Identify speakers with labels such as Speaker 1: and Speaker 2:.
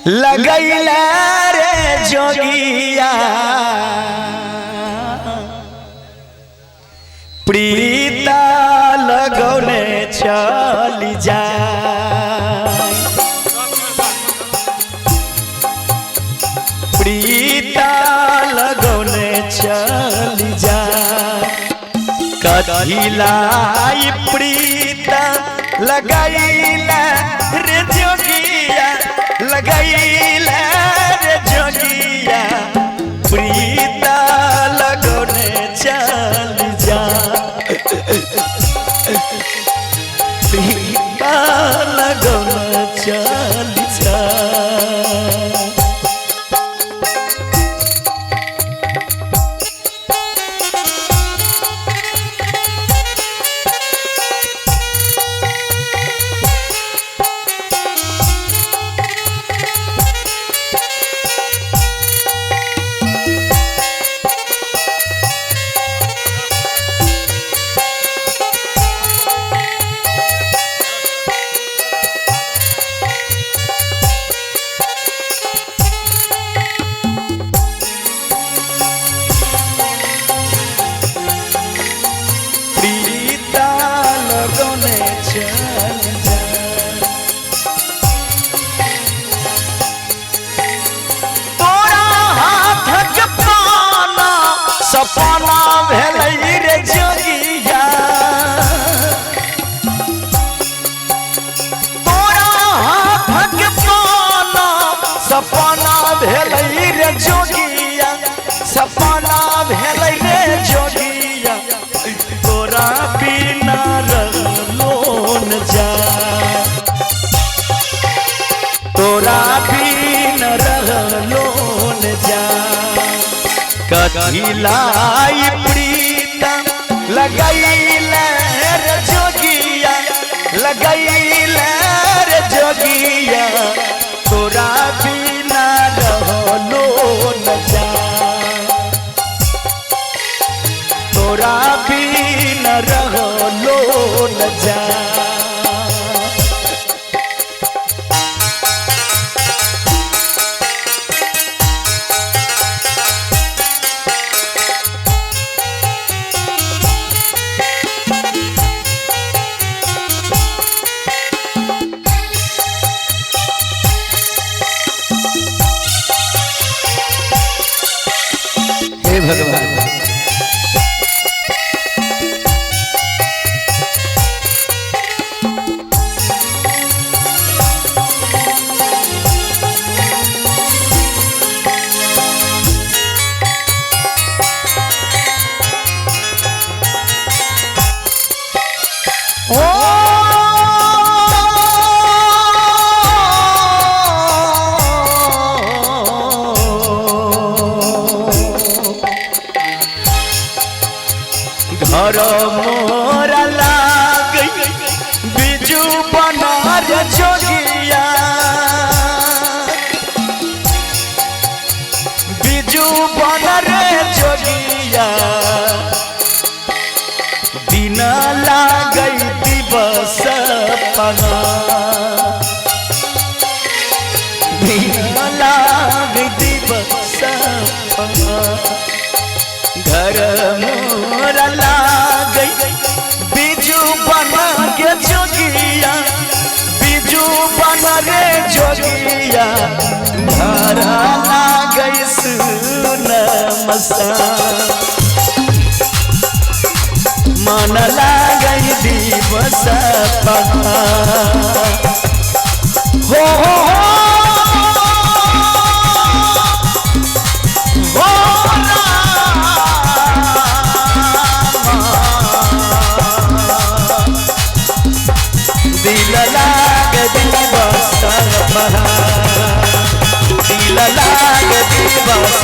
Speaker 1: लगैला रे जोगिया प्रीता लगौने चली जाए प्रीता लगौने चली जाए कथिलाई प्रीता लगैला रे जोगिया लगैला रे जोगिया प्रीता लगौने चली जाए प्रीता लगौने चली जाए सपना भेलै रे जोगिया तोरा हाथक पाना सपना भेलै रे जोगिया सपना भेलै रे जोगिया तोरा बिना रहलो न जाए तोरा बिना रहलो न जाए कथिलाई प्रीता लगैला रे जोगिया लगैला रे जोगिया तोरा बिना रहलो न जाए तोरा बिना रहलो न जाए भगवान घर मोरा लाग बिजू बना रे जोगिया बिजू बना रे जोगिया दिन लागै दिवस पगा दिन लागै दिवस पगा घर मोरा लागै बिजू बना के जोगिया बिजू बना रे जोगिया घर लागै सुन मसा मन लागै दिवस पगा हो दिल लाग दिवस दिल लाग दिवस